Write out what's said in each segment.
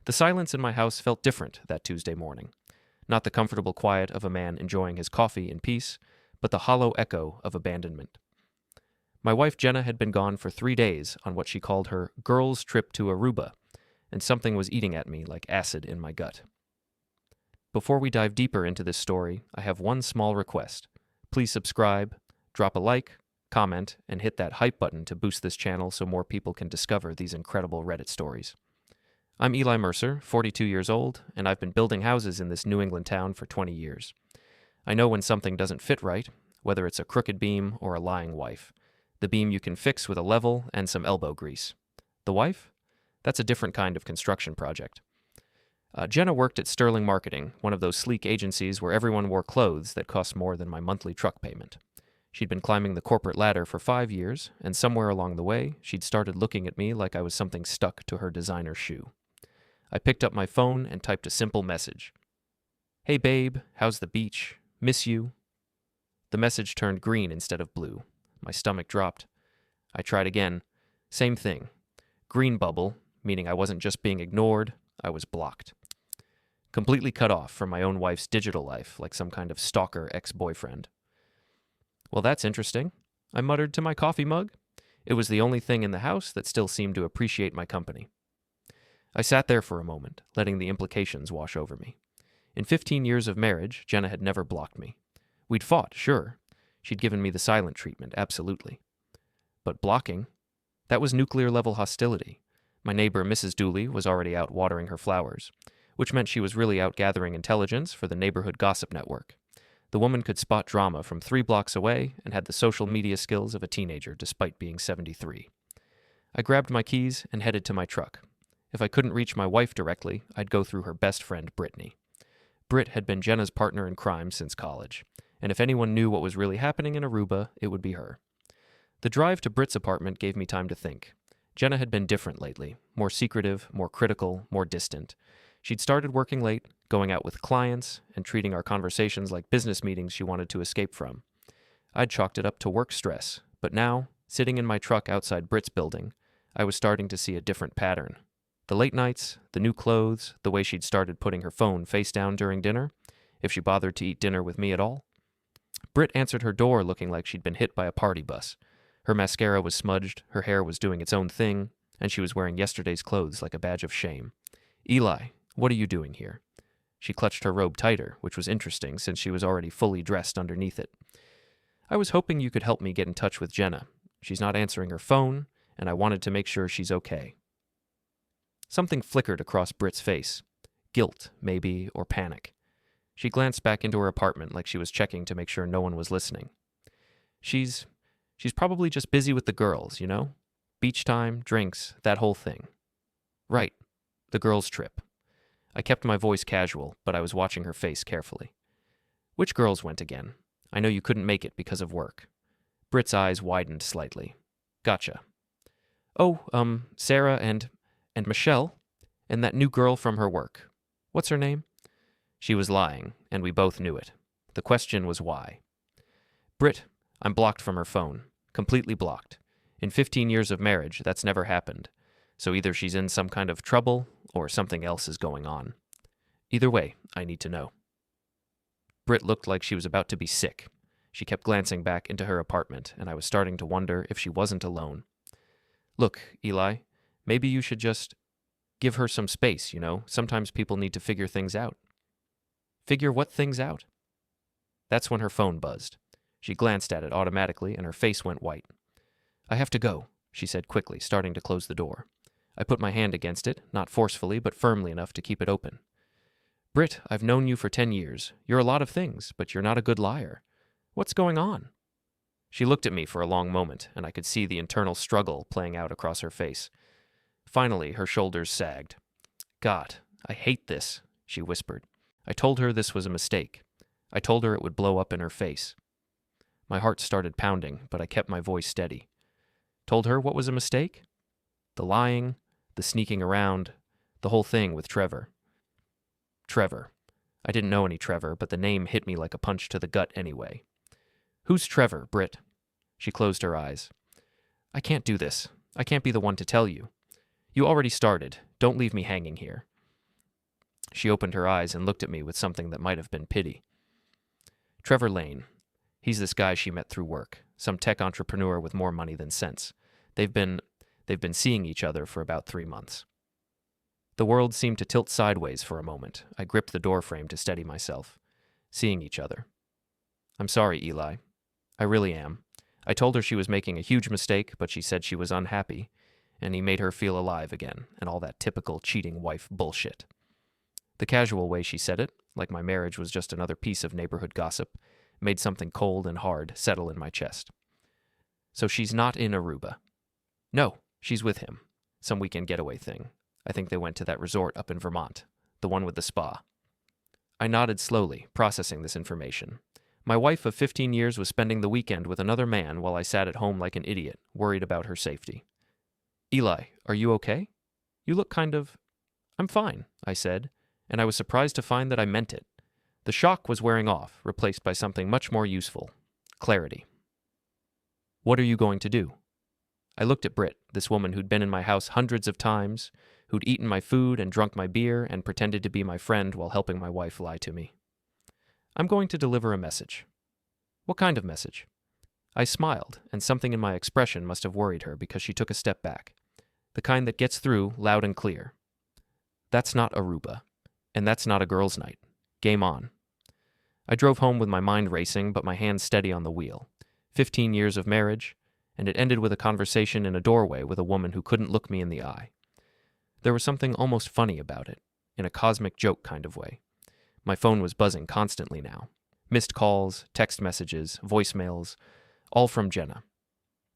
The silence in my house felt different that Tuesday morning. Not the comfortable quiet of a man enjoying his coffee in peace, but the hollow echo of abandonment. My wife Jenna had been gone for 3 days on what she called her girls' trip to Aruba, and something was eating at me like acid in my gut. Before we dive deeper into this story, I have one small request. Please subscribe, drop a like, comment, and hit that hype button to boost this channel so more people can discover these incredible Reddit stories. I'm Eli Mercer, 42 years old, and I've been building houses in this New England town for 20 years. I know when something doesn't fit right, whether it's a crooked beam or a lying wife. The beam you can fix with a level and some elbow grease. The wife? That's a different kind of construction project. Jenna worked at Sterling Marketing, one of those sleek agencies where everyone wore clothes that cost more than my monthly truck payment. She'd been climbing the corporate ladder for 5 years, and somewhere along the way, she'd started looking at me like I was something stuck to her designer shoe. I picked up my phone and typed a simple message. "Hey babe, how's the beach? Miss you." The message turned green instead of blue. My stomach dropped. I tried again. Same thing. Green bubble, meaning I wasn't just being ignored, I was blocked. Completely cut off from my own wife's digital life, like some kind of stalker ex-boyfriend. Well, that's interesting, I muttered to my coffee mug. It was the only thing in the house that still seemed to appreciate my company. I sat there for a moment, letting the implications wash over me. In 15 years of marriage, Jenna had never blocked me. We'd fought, sure. She'd given me the silent treatment, absolutely. But blocking? That was nuclear-level hostility. My neighbor, Mrs. Dooley, was already out watering her flowers, which meant she was really out gathering intelligence for the neighborhood gossip network. The woman could spot drama from 3 blocks away and had the social media skills of a teenager despite being 73. I grabbed my keys and headed to my truck. If I couldn't reach my wife directly, I'd go through her best friend, Brittany. Britt had been Jenna's partner in crime since college, and if anyone knew what was really happening in Aruba, it would be her. The drive to Britt's apartment gave me time to think. Jenna had been different lately, more secretive, more critical, more distant. She'd started working late, going out with clients, and treating our conversations like business meetings she wanted to escape from. I'd chalked it up to work stress, but now, sitting in my truck outside Britt's building, I was starting to see a different pattern. The late nights, the new clothes, the way she'd started putting her phone face down during dinner, if she bothered to eat dinner with me at all. Britt answered her door looking like she'd been hit by a party bus. Her mascara was smudged, her hair was doing its own thing, and she was wearing yesterday's clothes like a badge of shame. "Eli, what are you doing here?" She clutched her robe tighter, which was interesting since she was already fully dressed underneath it. "I was hoping you could help me get in touch with Jenna. She's not answering her phone, and I wanted to make sure she's okay." Something flickered across Britt's face. Guilt, maybe, or panic. She glanced back into her apartment like she was checking to make sure no one was listening. She's probably just busy with the girls, you know? Beach time, drinks, that whole thing." "Right. The girls' trip." I kept my voice casual, but I was watching her face carefully. "Which girls went again? I know you couldn't make it because of work." Britt's eyes widened slightly. "Gotcha." "Oh, Sarah and Michelle, and that new girl from her work. What's her name?" She was lying, and we both knew it. The question was why. "Britt, I'm blocked from her phone. Completely blocked. In 15 years of marriage, that's never happened. So either she's in some kind of trouble, or something else is going on. Either way, I need to know." Britt looked like she was about to be sick. She kept glancing back into her apartment, and I was starting to wonder if she wasn't alone. "Look, Eli, maybe you should just give her some space, you know? Sometimes people need to figure things out." "Figure what things out?" That's when her phone buzzed. She glanced at it automatically, and her face went white. "I have to go," she said quickly, starting to close the door. I put my hand against it, not forcefully, but firmly enough to keep it open. "Britt, I've known you for 10 years. You're a lot of things, but you're not a good liar. What's going on?" She looked at me for a long moment, and I could see the internal struggle playing out across her face. Finally, her shoulders sagged. "God, I hate this," she whispered. I told her this was a mistake. I told her it would blow up in her face. My heart started pounding, but I kept my voice steady. Told her what was a mistake? The lying, the sneaking around, the whole thing with Trevor. Trevor. I didn't know any Trevor, but the name hit me like a punch to the gut anyway. "Who's Trevor, Britt?" She closed her eyes. "I can't do this. I can't be the one to tell you. You already started. Don't leave me hanging here." She opened her eyes and looked at me with something that might have been pity. Trevor Lane. He's this guy she met through work, some tech entrepreneur with more money than sense. They've been seeing each other for about 3 months. The world seemed to tilt sideways for a moment. I gripped the doorframe to steady myself. Seeing each other. I'm sorry, Eli. I really am. I told her she was making a huge mistake, but she said she was unhappy, and he made her feel alive again, and all that typical cheating wife bullshit. The casual way she said it, like my marriage was just another piece of neighborhood gossip, made something cold and hard settle in my chest. So she's not in Aruba. No, she's with him. Some weekend getaway thing. I think they went to that resort up in Vermont, the one with the spa. I nodded slowly, processing this information. My wife of 15 years was spending the weekend with another man while I sat at home like an idiot, worried about her safety. Eli, are you okay? You look kind of... I'm fine, I said, and I was surprised to find that I meant it. The shock was wearing off, replaced by something much more useful. Clarity. What are you going to do? I looked at Britt, this woman who'd been in my house hundreds of times, who'd eaten my food and drunk my beer and pretended to be my friend while helping my wife lie to me. I'm going to deliver a message. What kind of message? I smiled, and something in my expression must have worried her because she took a step back. The kind that gets through loud and clear. That's not Aruba, and that's not a girls' night. Game on. I drove home with my mind racing, but my hands steady on the wheel. 15 years of marriage, and it ended with a conversation in a doorway with a woman who couldn't look me in the eye. There was something almost funny about it, in a cosmic joke kind of way. My phone was buzzing constantly now. Missed calls, text messages, voicemails, all from Jenna.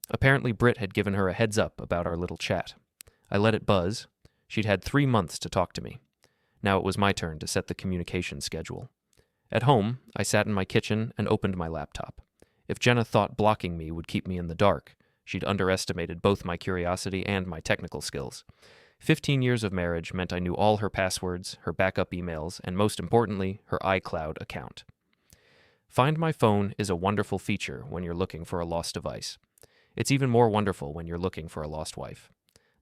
Apparently Britt had given her a heads up about our little chat. I let it buzz. She'd had 3 months to talk to me. Now it was my turn to set the communication schedule. At home, I sat in my kitchen and opened my laptop. If Jenna thought blocking me would keep me in the dark, she'd underestimated both my curiosity and my technical skills. 15 years of marriage meant I knew all her passwords, her backup emails, and most importantly, her iCloud account. Find My Phone is a wonderful feature when you're looking for a lost device. It's even more wonderful when you're looking for a lost wife.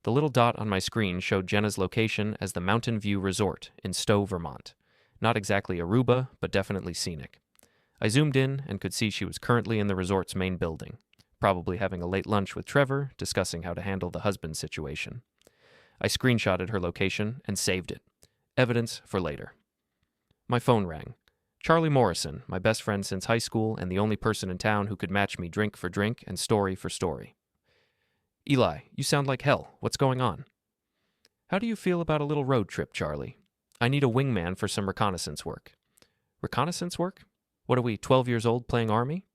The little dot on my screen showed Jenna's location as the Mountain View Resort in Stowe, Vermont. Not exactly Aruba, but definitely scenic. I zoomed in and could see she was currently in the resort's main building, probably having a late lunch with Trevor, discussing how to handle the husband situation. I screenshotted her location and saved it. Evidence for later. My phone rang. Charlie Morrison, my best friend since high school and the only person in town who could match me drink for drink and story for story. Eli, you sound like hell. What's going on? How do you feel about a little road trip, Charlie? I need a wingman for some reconnaissance work. Reconnaissance work? What are we, 12 years old playing army?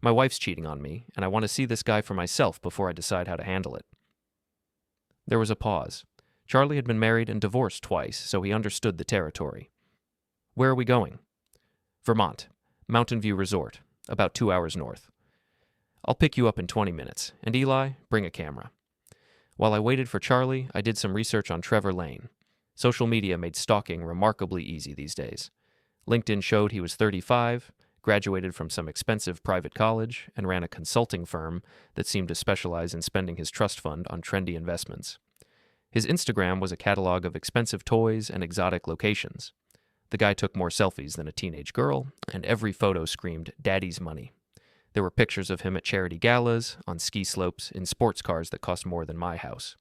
My wife's cheating on me, and I want to see this guy for myself before I decide how to handle it. There was a pause. Charlie had been married and divorced twice, so he understood the territory. Where are we going? Vermont, Mountain View Resort, about 2 hours north. I'll pick you up in 20 minutes, and Eli, bring a camera. While I waited for Charlie, I did some research on Trevor Lane. Social media made stalking remarkably easy these days. LinkedIn showed he was 35, graduated from some expensive private college, and ran a consulting firm that seemed to specialize in spending his trust fund on trendy investments. His Instagram was a catalog of expensive toys and exotic locations. The guy took more selfies than a teenage girl, and every photo screamed, "Daddy's money." There were pictures of him at charity galas, on ski slopes, in sports cars that cost more than my house.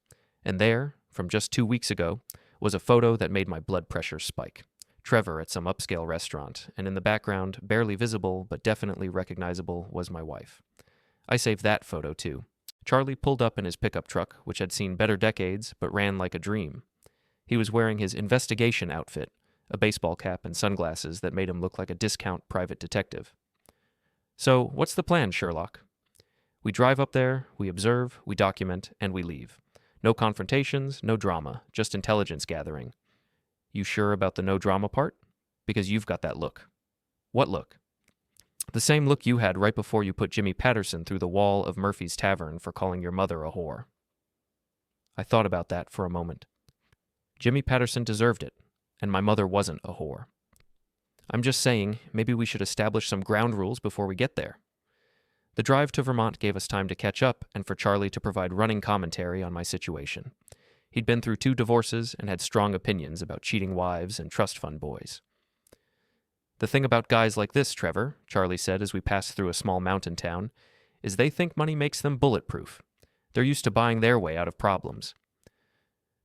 And there, from just 2 weeks ago, was a photo that made my blood pressure spike. Trevor at some upscale restaurant, and in the background, barely visible but definitely recognizable, was my wife. I saved that photo too. Charlie pulled up in his pickup truck, which had seen better decades but ran like a dream. He was wearing his investigation outfit, a baseball cap and sunglasses that made him look like a discount private detective. So, what's the plan, Sherlock? We drive up there, we observe, we document, and we leave. No confrontations, no drama, just intelligence gathering. You sure about the no drama part? Because you've got that look. What look? The same look you had right before you put Jimmy Patterson through the wall of Murphy's Tavern for calling your mother a whore. I thought about that for a moment. Jimmy Patterson deserved it, and my mother wasn't a whore. I'm just saying, maybe we should establish some ground rules before we get there. The drive to Vermont gave us time to catch up and for Charlie to provide running commentary on my situation. He'd been through 2 divorces and had strong opinions about cheating wives and trust fund boys. "The thing about guys like this, Trevor," Charlie said as we passed through a small mountain town, "is they think money makes them bulletproof. They're used to buying their way out of problems.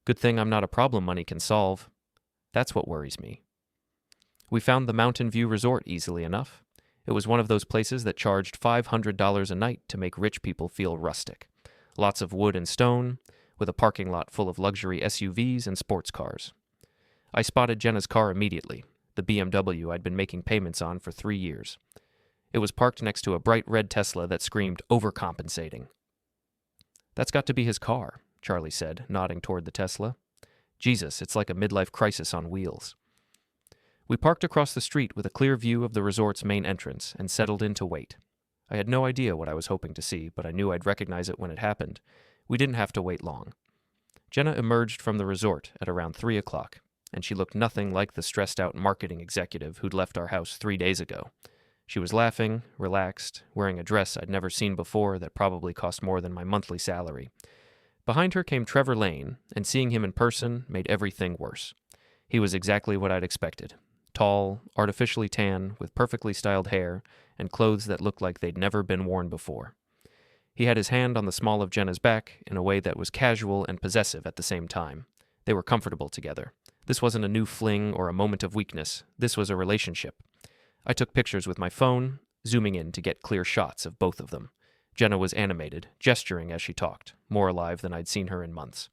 Good thing I'm not a problem money can solve. That's what worries me." We found the Mountain View Resort easily enough. It was one of those places that charged $500 a night to make rich people feel rustic. Lots of wood and stone, with a parking lot full of luxury SUVs and sports cars. I spotted Jenna's car immediately, the BMW I'd been making payments on for 3 years. It was parked next to a bright red Tesla that screamed overcompensating. "That's got to be his car," Charlie said, nodding toward the Tesla. "Jesus, it's like a midlife crisis on wheels." We parked across the street with a clear view of the resort's main entrance and settled in to wait. I had no idea what I was hoping to see, but I knew I'd recognize it when it happened. We didn't have to wait long. Jenna emerged from the resort at around 3 o'clock, and she looked nothing like the stressed-out marketing executive who'd left our house 3 days ago. She was laughing, relaxed, wearing a dress I'd never seen before that probably cost more than my monthly salary. Behind her came Trevor Lane, and seeing him in person made everything worse. He was exactly what I'd expected. Tall, artificially tan, with perfectly styled hair, and clothes that looked like they'd never been worn before. He had his hand on the small of Jenna's back in a way that was casual and possessive at the same time. They were comfortable together. This wasn't a new fling or a moment of weakness. This was a relationship. I took pictures with my phone, zooming in to get clear shots of both of them. Jenna was animated, gesturing as she talked, more alive than I'd seen her in months.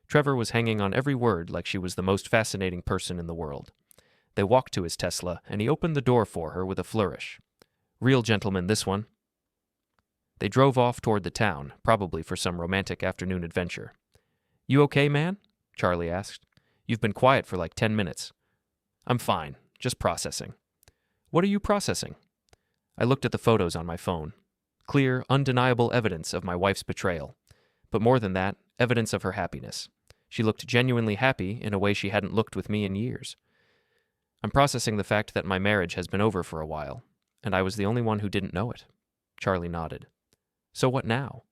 Trevor was hanging on every word like she was the most fascinating person in the world. They walked to his Tesla, and he opened the door for her with a flourish. "Real gentleman, this one." They drove off toward the town, probably for some romantic afternoon adventure. "You okay, man?" Charlie asked. "You've been quiet for like 10 minutes. "I'm fine, just processing." "What are you processing?" I looked at the photos on my phone. Clear, undeniable evidence of my wife's betrayal. But more than that, evidence of her happiness. She looked genuinely happy in a way she hadn't looked with me in years. "I'm processing the fact that my marriage has been over for a while, and I was the only one who didn't know it." Charlie nodded. "So what now?"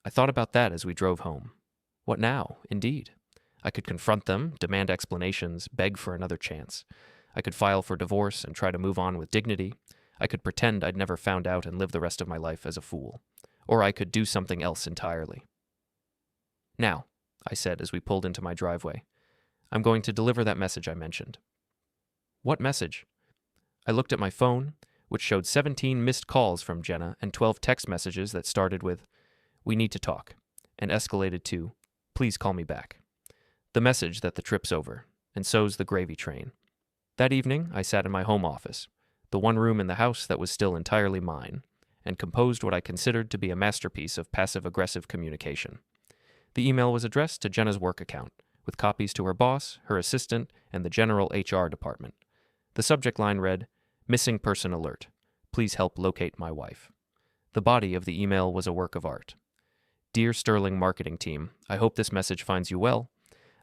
I thought about that as we drove home. What now, indeed? I could confront them, demand explanations, beg for another chance. I could file for divorce and try to move on with dignity. I could pretend I'd never found out and live the rest of my life as a fool. Or I could do something else entirely. "Now," I said as we pulled into my driveway, "I'm going to deliver that message I mentioned." "What message?" I looked at my phone, which showed 17 missed calls from Jenna and 12 text messages that started with, "We need to talk," and escalated to, "Please call me back." The message that the trip's over, and so's the gravy train. That evening, I sat in my home office, the one room in the house that was still entirely mine, and composed what I considered to be a masterpiece of passive-aggressive communication. The email was addressed to Jenna's work account, with copies to her boss, her assistant, and the general HR department. The subject line read, "Missing person alert. Please help locate my wife." The body of the email was a work of art. "Dear Sterling marketing team, I hope this message finds you well.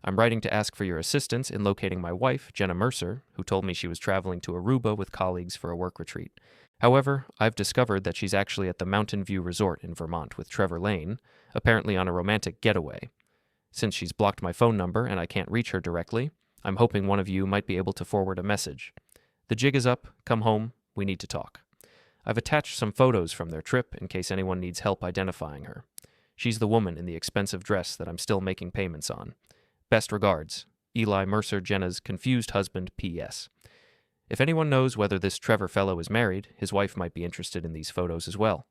I'm writing to ask for your assistance in locating my wife, Jenna Mercer, who told me she was traveling to Aruba with colleagues for a work retreat. However, I've discovered that she's actually at the Mountain View Resort in Vermont with Trevor Lane, apparently on a romantic getaway. Since she's blocked my phone number and I can't reach her directly, I'm hoping one of you might be able to forward a message. The jig is up, come home, we need to talk." I've attached some photos from their trip in case anyone needs help identifying her. She's the woman in the expensive dress that I'm still making payments on. Best regards, Eli Mercer, Jenna's confused husband, P.S. If anyone knows whether this Trevor fellow is married, his wife might be interested in these photos as well.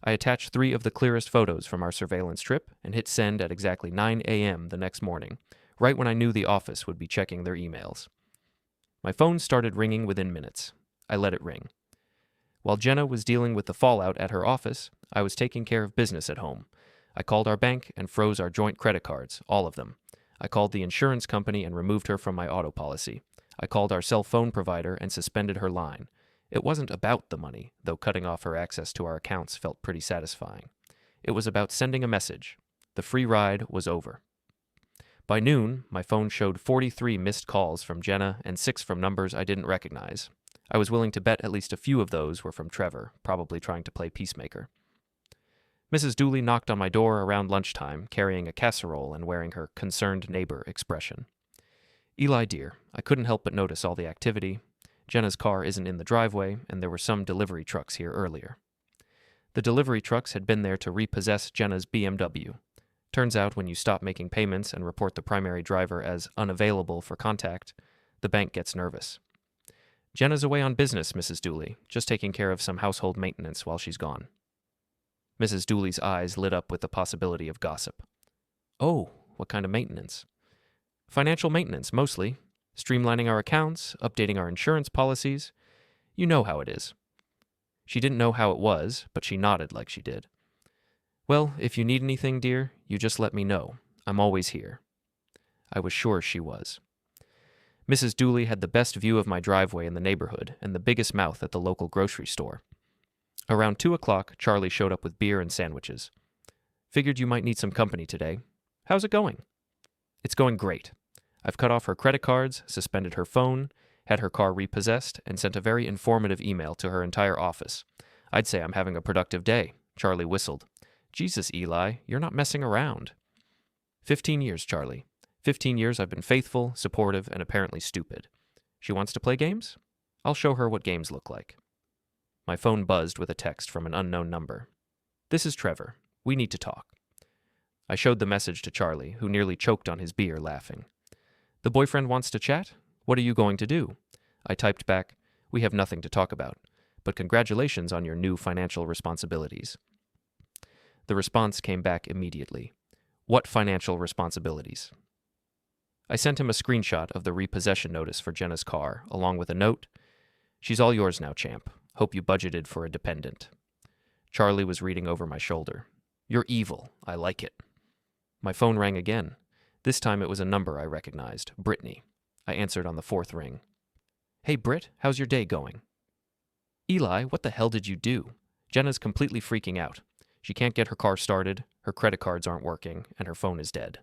I attached 3 of the clearest photos from our surveillance trip and hit send at exactly 9 a.m. the next morning, right when I knew the office would be checking their emails. My phone started ringing within minutes. I let it ring. While Jenna was dealing with the fallout at her office, I was taking care of business at home. I called our bank and froze our joint credit cards, all of them. I called the insurance company and removed her from my auto policy. I called our cell phone provider and suspended her line. It wasn't about the money, though cutting off her access to our accounts felt pretty satisfying. It was about sending a message. The free ride was over. By noon, my phone showed 43 missed calls from Jenna and 6 from numbers I didn't recognize. I was willing to bet at least a few of those were from Trevor, probably trying to play peacemaker. Mrs. Dooley knocked on my door around lunchtime, carrying a casserole and wearing her concerned neighbor expression. Eli, dear, I couldn't help but notice all the activity. Jenna's car isn't in the driveway, and there were some delivery trucks here earlier. The delivery trucks had been there to repossess Jenna's BMW. Turns out when you stop making payments and report the primary driver as unavailable for contact, the bank gets nervous. Jenna's away on business, Mrs. Dooley, just taking care of some household maintenance while she's gone. Mrs. Dooley's eyes lit up with the possibility of gossip. Oh, what kind of maintenance? Financial maintenance, mostly. Streamlining our accounts, updating our insurance policies. You know how it is. She didn't know how it was, but she nodded like she did. Well, if you need anything, dear, you just let me know. I'm always here. I was sure she was. Mrs. Dooley had the best view of my driveway in the neighborhood and the biggest mouth at the local grocery store. Around 2 o'clock, Charlie showed up with beer and sandwiches. Figured you might need some company today. How's it going? It's going great. I've cut off her credit cards, suspended her phone, had her car repossessed, and sent a very informative email to her entire office. I'd say I'm having a productive day, Charlie whistled. Jesus, Eli, you're not messing around. 15 years, Charlie. 15 years I've been faithful, supportive, and apparently stupid. She wants to play games? I'll show her what games look like. My phone buzzed with a text from an unknown number. This is Trevor. We need to talk. I showed the message to Charlie, who nearly choked on his beer laughing. The boyfriend wants to chat? What are you going to do? I typed back, we have nothing to talk about, but congratulations on your new financial responsibilities. The response came back immediately. What financial responsibilities? I sent him a screenshot of the repossession notice for Jenna's car, along with a note. She's all yours now, champ. Hope you budgeted for a dependent. Charlie was reading over my shoulder. You're evil. I like it. My phone rang again. This time it was a number I recognized, Brittany. I answered on the 4th ring. Hey, Britt, how's your day going? Eli, what the hell did you do? Jenna's completely freaking out. She can't get her car started, her credit cards aren't working, and her phone is dead.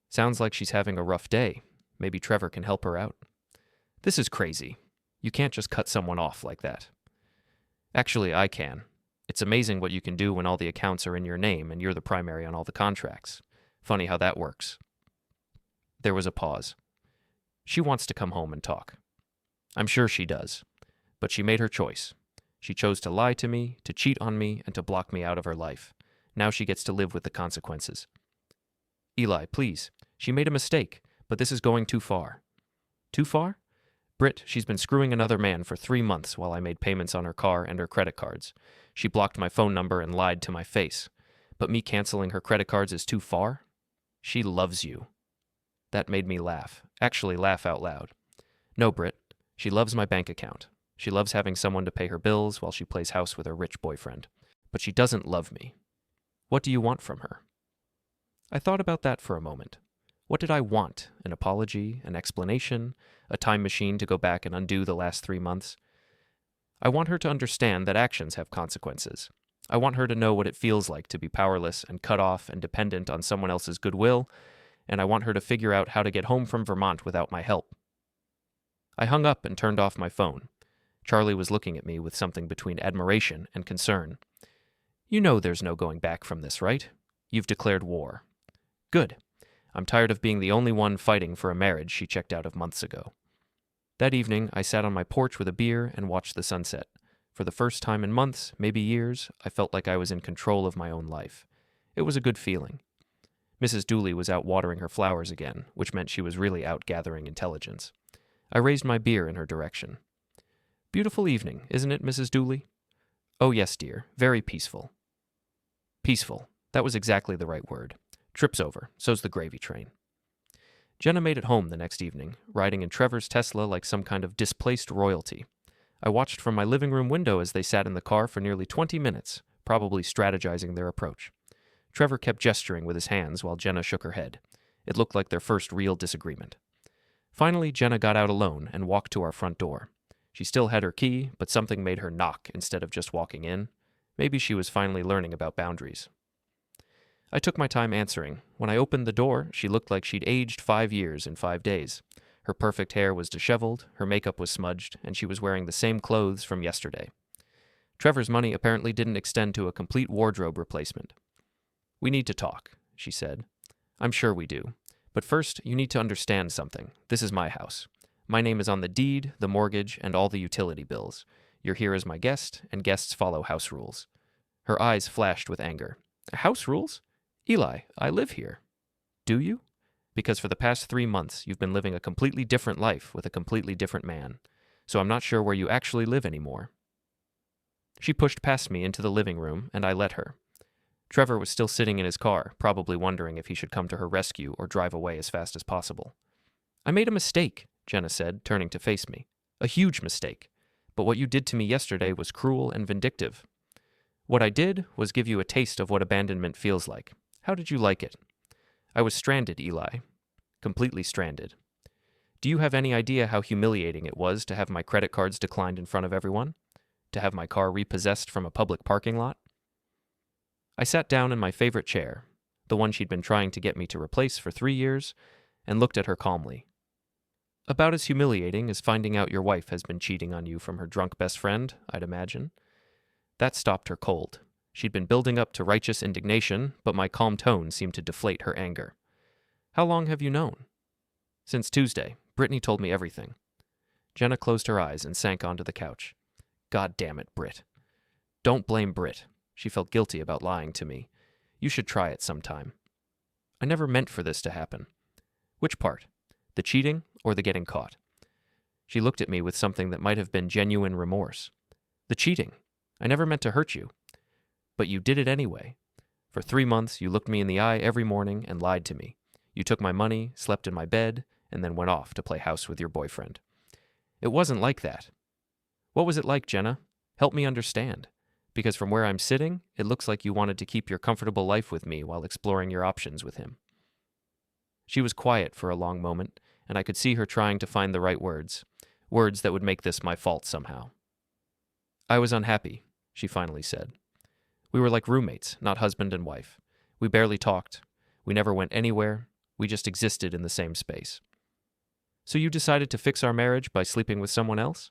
Sounds like she's having a rough day. Maybe Trevor can help her out. This is crazy. You can't just cut someone off like that. Actually, I can. It's amazing what you can do when all the accounts are in your name and you're the primary on all the contracts. Funny how that works. There was a pause. She wants to come home and talk. I'm sure she does. But she made her choice. She chose to lie to me, to cheat on me, and to block me out of her life. Now she gets to live with the consequences. Eli, please. She made a mistake, but this is going too far. Too far? Britt, she's been screwing another man for 3 months while I made payments on her car and her credit cards. She blocked my phone number and lied to my face. But me canceling her credit cards is too far? She loves you. That made me laugh. Actually laugh out loud. No, Britt. She loves my bank account. She loves having someone to pay her bills while she plays house with her rich boyfriend. But she doesn't love me. What do you want from her? I thought about that for a moment. What did I want? An apology? An explanation? A time machine to go back and undo the last 3 months? I want her to understand that actions have consequences. I want her to know what it feels like to be powerless and cut off and dependent on someone else's goodwill, and I want her to figure out how to get home from Vermont without my help. I hung up and turned off my phone. Charlie was looking at me with something between admiration and concern. You know there's no going back from this, right? You've declared war. Good. I'm tired of being the only one fighting for a marriage she checked out of months ago. That evening, I sat on my porch with a beer and watched the sunset. For the first time in months, maybe years, I felt like I was in control of my own life. It was a good feeling. Mrs. Dooley was out watering her flowers again, which meant she was really out gathering intelligence. I raised my beer in her direction. Beautiful evening, isn't it, Mrs. Dooley? Oh, yes, dear. Very peaceful. Peaceful. That was exactly the right word. Trip's over. So's the gravy train. Jenna made it home the next evening, riding in Trevor's Tesla like some kind of displaced royalty. I watched from my living room window as they sat in the car for nearly 20 minutes, probably strategizing their approach. Trevor kept gesturing with his hands while Jenna shook her head. It looked like their first real disagreement. Finally, Jenna got out alone and walked to our front door. She still had her key, but something made her knock instead of just walking in. Maybe she was finally learning about boundaries. I took my time answering. When I opened the door, she looked like she'd aged 5 years in 5 days. Her perfect hair was disheveled, her makeup was smudged, and she was wearing the same clothes from yesterday. Trevor's money apparently didn't extend to a complete wardrobe replacement. "We need to talk," she said. "I'm sure we do. But first, you need to understand something. This is my house. My name is on the deed, the mortgage, and all the utility bills. You're here as my guest, and guests follow house rules." Her eyes flashed with anger. "House rules? Eli, I live here." "Do you? Because for the past 3 months, you've been living a completely different life with a completely different man. So I'm not sure where you actually live anymore." She pushed past me into the living room, and I let her. Trevor was still sitting in his car, probably wondering if he should come to her rescue or drive away as fast as possible. "I made a mistake," Jenna said, turning to face me. "A huge mistake. But what you did to me yesterday was cruel and vindictive. What I did was give you a taste of what abandonment feels like. How did you like it?" "I was stranded, Eli. Completely stranded. Do you have any idea how humiliating it was to have my credit cards declined in front of everyone? To have my car repossessed from a public parking lot?" I sat down in my favorite chair, the one she'd been trying to get me to replace for 3 years, and looked at her calmly. "About as humiliating as finding out your wife has been cheating on you from her drunk best friend, I'd imagine." That stopped her cold. She'd been building up to righteous indignation, but my calm tone seemed to deflate her anger. "How long have you known?" "Since Tuesday. Brittany told me everything." Jenna closed her eyes and sank onto the couch. "God damn it, Britt. Don't blame Britt. She felt guilty about lying to me. You should try it sometime." "I never meant for this to happen." "Which part? The cheating or the getting caught?" She looked at me with something that might have been genuine remorse. "The cheating. I never meant to hurt you. But you did it anyway. For 3 months, you looked me in the eye every morning and lied to me. You took my money, slept in my bed, and then went off to play house with your boyfriend. It wasn't like that. What was it like, Jenna? Help me understand. Because from where I'm sitting, it looks like you wanted to keep your comfortable life with me while exploring your options with him." She was quiet for a long moment, and I could see her trying to find the right words that would make this my fault somehow. "I was unhappy," she finally said. "We were like roommates, not husband and wife. We barely talked. We never went anywhere. We just existed in the same space." "So you decided to fix our marriage by sleeping with someone else?"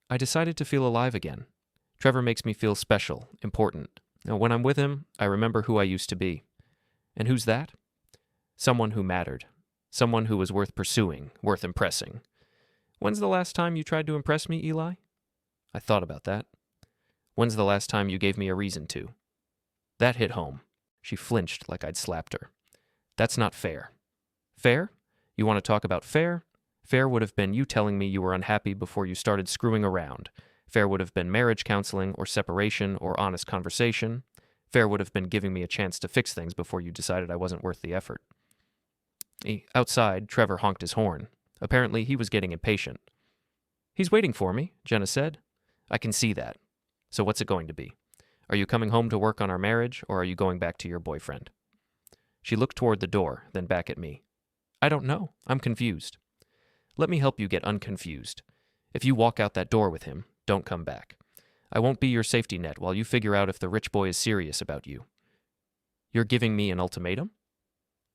"I decided to feel alive again. Trevor makes me feel special, important. When I'm with him, I remember who I used to be." "And who's that?" "Someone who mattered. Someone who was worth pursuing, worth impressing." "When's the last time you tried to impress me, Eli?" I thought about that. "When's the last time you gave me a reason to?" That hit home. She flinched like I'd slapped her. "That's not fair." "Fair? You want to talk about fair? Fair would have been you telling me you were unhappy before you started screwing around. Fair would have been marriage counseling or separation or honest conversation. Fair would have been giving me a chance to fix things before you decided I wasn't worth the effort." Outside, Trevor honked his horn. Apparently, he was getting impatient. "He's waiting for me," Jenna said. "I can see that. So what's it going to be? Are you coming home to work on our marriage, or are you going back to your boyfriend?" She looked toward the door, then back at me. "I don't know. I'm confused." "Let me help you get unconfused. If you walk out that door with him, don't come back. I won't be your safety net while you figure out if the rich boy is serious about you." "You're giving me an ultimatum?"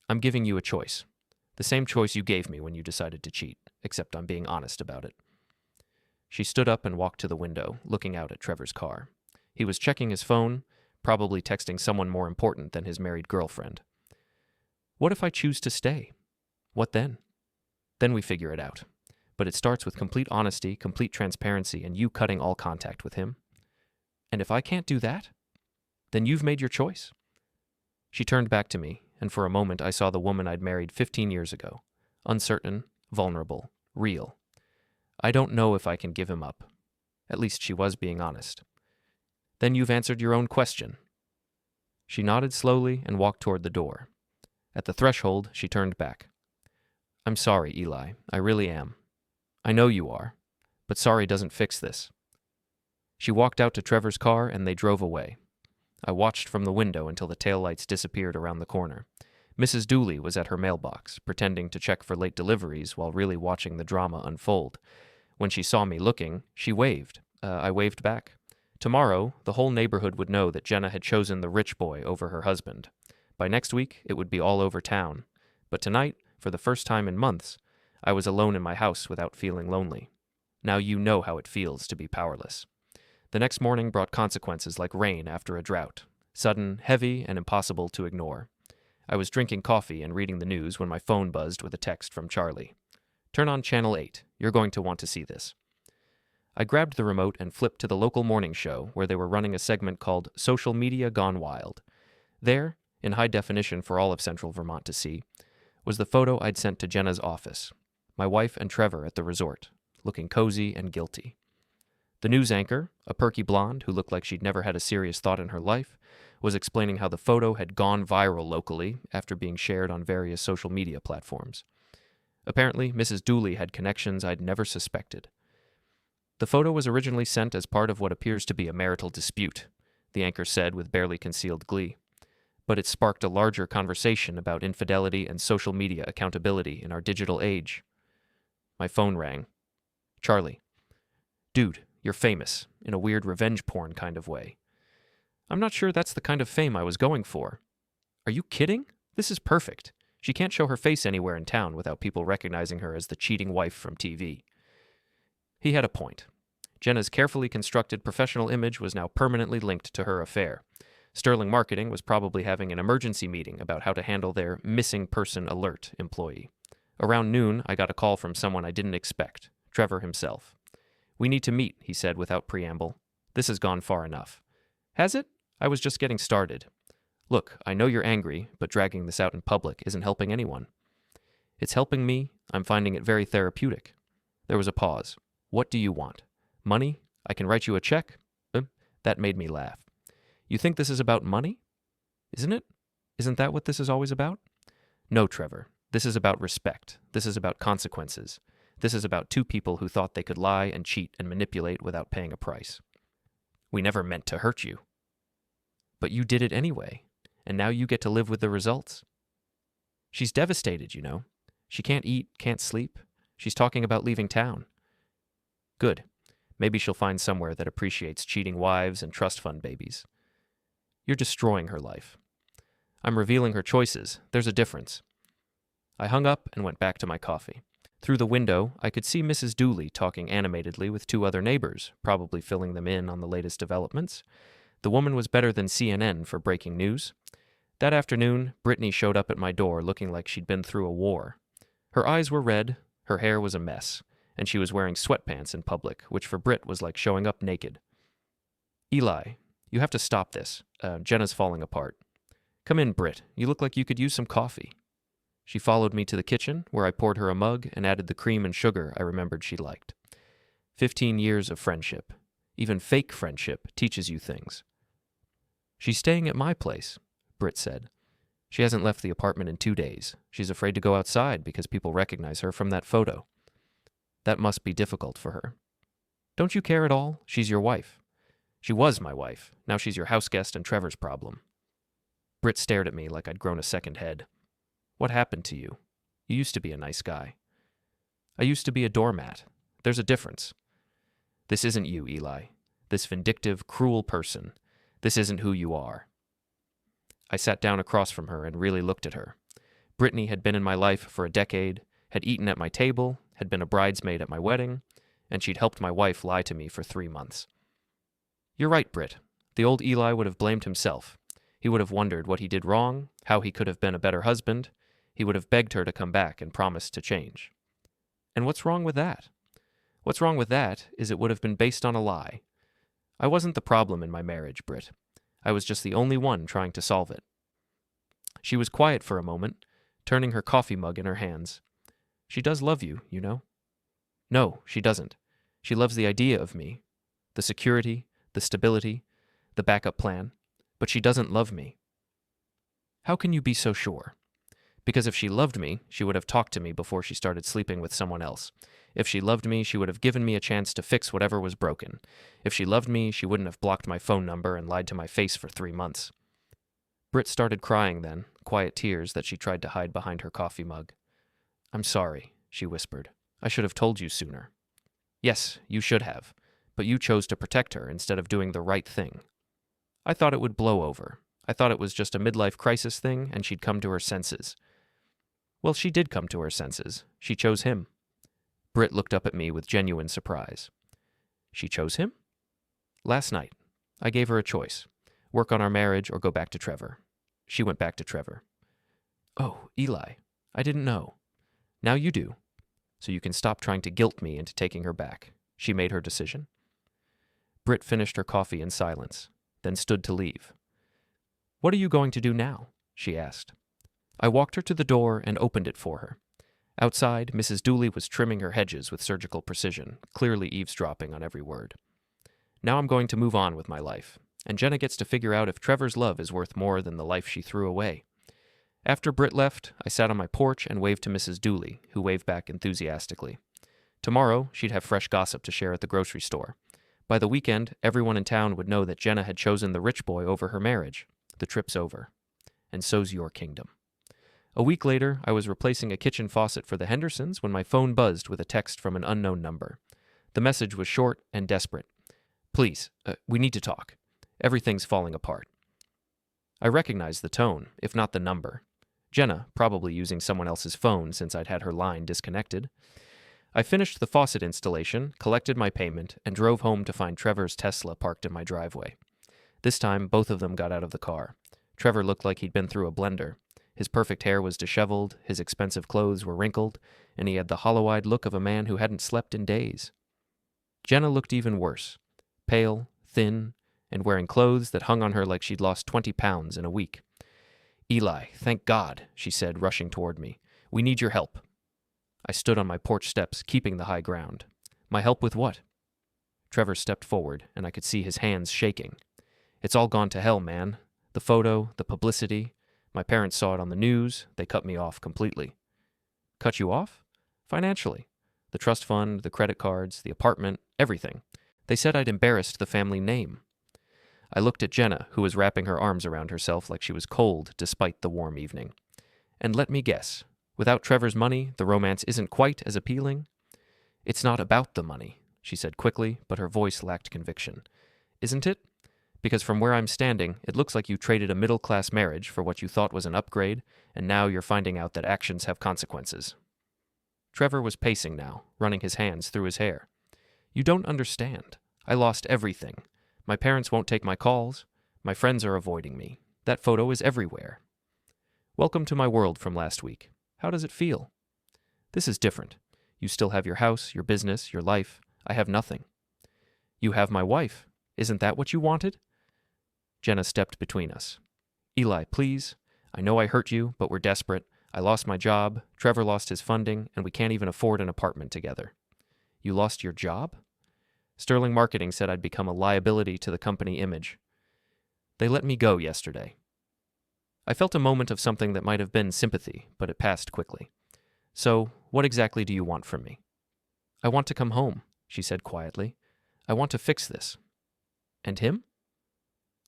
"I'm giving you a choice. The same choice you gave me when you decided to cheat, except I'm being honest about it." She stood up and walked to the window, looking out at Trevor's car. He was checking his phone, probably texting someone more important than his married girlfriend. "What if I choose to stay? What then?" "Then we figure it out. But it starts with complete honesty, complete transparency, and you cutting all contact with him." "And if I can't do that?" "Then you've made your choice." She turned back to me, and for a moment I saw the woman I'd married 15 years ago. Uncertain, vulnerable, real. "I don't know if I can give him up." At least she was being honest. "Then you've answered your own question." She nodded slowly and walked toward the door. At the threshold, she turned back. "I'm sorry, Eli. I really am. I know you are. But sorry doesn't fix this." She walked out to Trevor's car and they drove away. I watched from the window until the taillights disappeared around the corner. Mrs. Dooley was at her mailbox, pretending to check for late deliveries while really watching the drama unfold. When she saw me looking, she waved. I waved back. Tomorrow, the whole neighborhood would know that Jenna had chosen the rich boy over her husband. By next week, it would be all over town. But tonight, for the first time in months, I was alone in my house without feeling lonely. Now you know how it feels to be powerless. The next morning brought consequences like rain after a drought, sudden, heavy, and impossible to ignore. I was drinking coffee and reading the news when my phone buzzed with a text from Charlie. "Turn on Channel 8. You're going to want to see this." I grabbed the remote and flipped to the local morning show where they were running a segment called Social Media Gone Wild. There, in high definition for all of central Vermont to see, was the photo I'd sent to Jenna's office. My wife and Trevor at the resort, looking cozy and guilty. The news anchor, a perky blonde who looked like she'd never had a serious thought in her life, was explaining how the photo had gone viral locally after being shared on various social media platforms. Apparently, Mrs. Dooley had connections I'd never suspected. The photo was originally sent as part of what appears to be a marital dispute, the anchor said with barely concealed glee. But it sparked a larger conversation about infidelity and social media accountability in our digital age. My phone rang. "Charlie. Dude, you're famous, in a weird revenge porn kind of way." "I'm not sure that's the kind of fame I was going for." "Are you kidding? This is perfect. She can't show her face anywhere in town without people recognizing her as the cheating wife from TV." He had a point. Jenna's carefully constructed professional image was now permanently linked to her affair. Sterling Marketing was probably having an emergency meeting about how to handle their missing person alert employee. Around noon, I got a call from someone I didn't expect, Trevor himself. "We need to meet," he said without preamble. "This has gone far enough." "Has it? I was just getting started." "Look, I know you're angry, but dragging this out in public isn't helping anyone." "It's helping me. I'm finding it very therapeutic." There was a pause. "What do you want? Money? I can write you a check?" That made me laugh. "You think this is about money? Isn't it? Isn't that what this is always about?" "No, Trevor. This is about respect. This is about consequences. This is about two people who thought they could lie and cheat and manipulate without paying a price." "We never meant to hurt you." "But you did it anyway, and now you get to live with the results." "She's devastated, you know. She can't eat, can't sleep. She's talking about leaving town." "Good. Maybe she'll find somewhere that appreciates cheating wives and trust fund babies." "You're destroying her life." "I'm revealing her choices. There's a difference." I hung up and went back to my coffee. Through the window, I could see Mrs. Dooley talking animatedly with two other neighbors, probably filling them in on the latest developments. The woman was better than CNN for breaking news. That afternoon, Brittany showed up at my door looking like she'd been through a war. Her eyes were red, her hair was a mess, and she was wearing sweatpants in public, which for Britt was like showing up naked. "Eli, you have to stop this. Jenna's falling apart." "Come in, Britt. You look like you could use some coffee." She followed me to the kitchen, where I poured her a mug and added the cream and sugar I remembered she liked. 15 years of friendship, even fake friendship, teaches you things. "She's staying at my place," Britt said. "She hasn't left the apartment in 2 days. She's afraid to go outside because people recognize her from that photo." "That must be difficult for her." "Don't you care at all? She's your wife." "She was my wife. Now she's your houseguest and Trevor's problem." Britt stared at me like I'd grown a second head. "What happened to you? You used to be a nice guy." "I used to be a doormat. There's a difference." "This isn't you, Eli. This vindictive, cruel person. This isn't who you are." I sat down across from her and really looked at her. Brittany had been in my life for a decade, had eaten at my table, had been a bridesmaid at my wedding, and she'd helped my wife lie to me for 3 months. "You're right, Britt. The old Eli would have blamed himself. He would have wondered what he did wrong, how he could have been a better husband. He would have begged her to come back and promised to change." "And what's wrong with that?" "What's wrong with that is it would have been based on a lie. I wasn't the problem in my marriage, Britt. I was just the only one trying to solve it." She was quiet for a moment, turning her coffee mug in her hands. "She does love you, you know." "No, she doesn't. She loves the idea of me, the security, the stability, the backup plan, but she doesn't love me." "How can you be so sure?" "Because if she loved me, she would have talked to me before she started sleeping with someone else. If she loved me, she would have given me a chance to fix whatever was broken. If she loved me, she wouldn't have blocked my phone number and lied to my face for 3 months. Britt started crying then, quiet tears that she tried to hide behind her coffee mug. "I'm sorry," she whispered. "I should have told you sooner." "Yes, you should have, but you chose to protect her instead of doing the right thing." "I thought it would blow over. I thought it was just a midlife crisis thing and she'd come to her senses." "Well, she did come to her senses. She chose him." Britt looked up at me with genuine surprise. "She chose him?" Last night, I gave her a choice. Work on our marriage or go back to Trevor. She went back to Trevor. Oh, Eli, I didn't know. Now you do. So you can stop trying to guilt me into taking her back. She made her decision. Britt finished her coffee in silence, then stood to leave. What are you going to do now? She asked. I walked her to the door and opened it for her. Outside, Mrs. Dooley was trimming her hedges with surgical precision, clearly eavesdropping on every word. Now I'm going to move on with my life, and Jenna gets to figure out if Trevor's love is worth more than the life she threw away. After Britt left, I sat on my porch and waved to Mrs. Dooley, who waved back enthusiastically. Tomorrow, she'd have fresh gossip to share at the grocery store. By the weekend, everyone in town would know that Jenna had chosen the rich boy over her marriage. The trip's over. And so's your kingdom. A week later, I was replacing a kitchen faucet for the Hendersons when my phone buzzed with a text from an unknown number. The message was short and desperate. Please, we need to talk. Everything's falling apart. I recognized the tone, if not the number. Jenna, probably using someone else's phone since I'd had her line disconnected. I finished the faucet installation, collected my payment, and drove home to find Trevor's Tesla parked in my driveway. This time, both of them got out of the car. Trevor looked like he'd been through a blender. His perfect hair was disheveled, his expensive clothes were wrinkled, and he had the hollow-eyed look of a man who hadn't slept in days. Jenna looked even worse. Pale, thin, and wearing clothes that hung on her like she'd lost 20 pounds in a week. Eli, thank God, she said, rushing toward me. We need your help. I stood on my porch steps, keeping the high ground. My help with what? Trevor stepped forward, and I could see his hands shaking. It's all gone to hell, man. The photo, the publicity. My parents saw it on the news. They cut me off completely. Cut you off? Financially. The trust fund, the credit cards, the apartment, everything. They said I'd embarrassed the family name. I looked at Jenna, who was wrapping her arms around herself like she was cold despite the warm evening. And let me guess, without Trevor's money, the romance isn't quite as appealing? It's not about the money, she said quickly, but her voice lacked conviction. Isn't it? Because from where I'm standing, it looks like you traded a middle-class marriage for what you thought was an upgrade, and now you're finding out that actions have consequences. Trevor was pacing now, running his hands through his hair. You don't understand. I lost everything. My parents won't take my calls. My friends are avoiding me. That photo is everywhere. Welcome to my world from last week. How does it feel? This is different. You still have your house, your business, your life. I have nothing. You have my wife. Isn't that what you wanted? Jenna stepped between us. Eli, please. I know I hurt you, but we're desperate. I lost my job. Trevor lost his funding, and we can't even afford an apartment together. You lost your job? Sterling Marketing said I'd become a liability to the company image. They let me go yesterday. I felt a moment of something that might have been sympathy, but it passed quickly. So, what exactly do you want from me? I want to come home, she said quietly. I want to fix this. And him?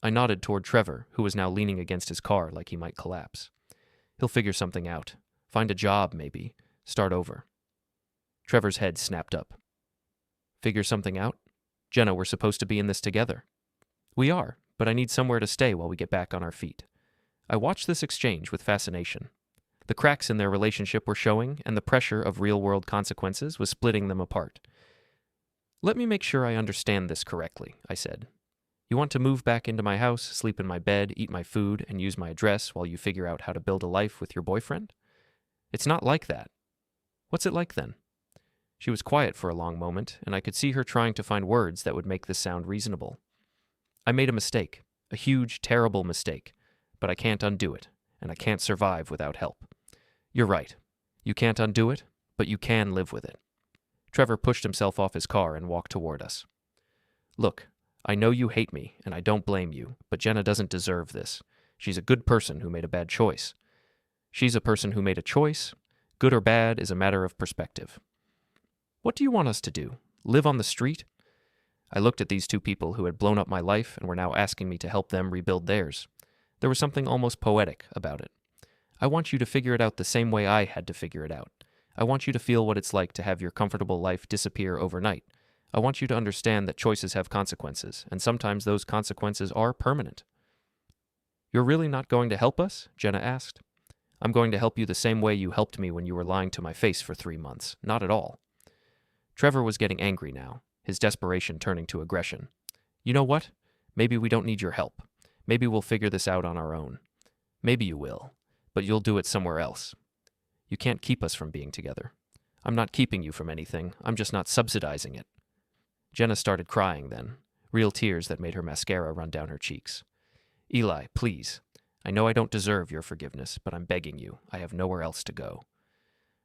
I nodded toward Trevor, who was now leaning against his car like he might collapse. He'll figure something out. Find a job, maybe. Start over. Trevor's head snapped up. Figure something out? Jenna, we're supposed to be in this together. We are, but I need somewhere to stay while we get back on our feet. I watched this exchange with fascination. The cracks in their relationship were showing, and the pressure of real-world consequences was splitting them apart. Let me make sure I understand this correctly, I said. You want to move back into my house, sleep in my bed, eat my food, and use my address while you figure out how to build a life with your boyfriend? It's not like that. What's it like then? She was quiet for a long moment, and I could see her trying to find words that would make this sound reasonable. I made a mistake, a huge, terrible mistake, but I can't undo it, and I can't survive without help. You're right. You can't undo it, but you can live with it. Trevor pushed himself off his car and walked toward us. Look, I know you hate me, and I don't blame you, but Jenna doesn't deserve this. She's a good person who made a bad choice. She's a person who made a choice. Good or bad is a matter of perspective. What do you want us to do? Live on the street? I looked at these two people who had blown up my life and were now asking me to help them rebuild theirs. There was something almost poetic about it. I want you to figure it out the same way I had to figure it out. I want you to feel what it's like to have your comfortable life disappear overnight. I want you to understand that choices have consequences, and sometimes those consequences are permanent. You're really not going to help us? Jenna asked. I'm going to help you the same way you helped me when you were lying to my face for 3 months. Not at all. Trevor was getting angry now, his desperation turning to aggression. You know what? Maybe we don't need your help. Maybe we'll figure this out on our own. Maybe you will, but you'll do it somewhere else. You can't keep us from being together. I'm not keeping you from anything. I'm just not subsidizing it. Jenna started crying then, real tears that made her mascara run down her cheeks. Eli, please. I know I don't deserve your forgiveness, but I'm begging you. I have nowhere else to go.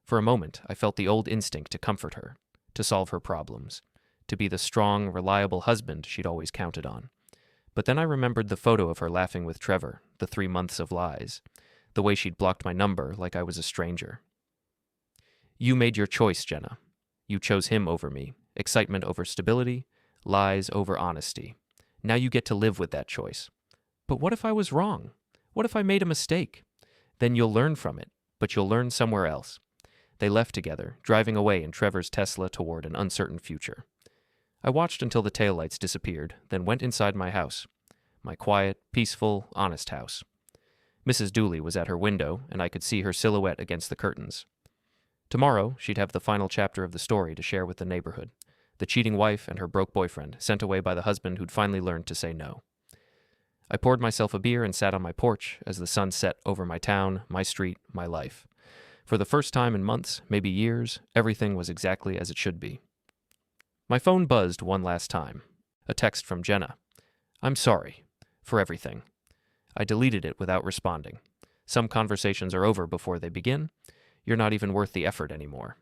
For a moment, I felt the old instinct to comfort her, to solve her problems, to be the strong, reliable husband she'd always counted on. But then I remembered the photo of her laughing with Trevor, the 3 months of lies, the way she'd blocked my number like I was a stranger. You made your choice, Jenna. You chose him over me, excitement over stability, lies over honesty. Now you get to live with that choice. But what if I was wrong? What if I made a mistake? Then you'll learn from it, but you'll learn somewhere else. They left together, driving away in Trevor's Tesla toward an uncertain future. I watched until the taillights disappeared, then went inside my house. My quiet, peaceful, honest house. Mrs. Dooley was at her window, and I could see her silhouette against the curtains. Tomorrow, she'd have the final chapter of the story to share with the neighborhood. The cheating wife and her broke boyfriend, sent away by the husband who'd finally learned to say no. I poured myself a beer and sat on my porch as the sun set over my town, my street, my life. For the first time in months, maybe years, everything was exactly as it should be. My phone buzzed one last time. A text from Jenna. I'm sorry. For everything. I deleted it without responding. Some conversations are over before they begin. You're not even worth the effort anymore.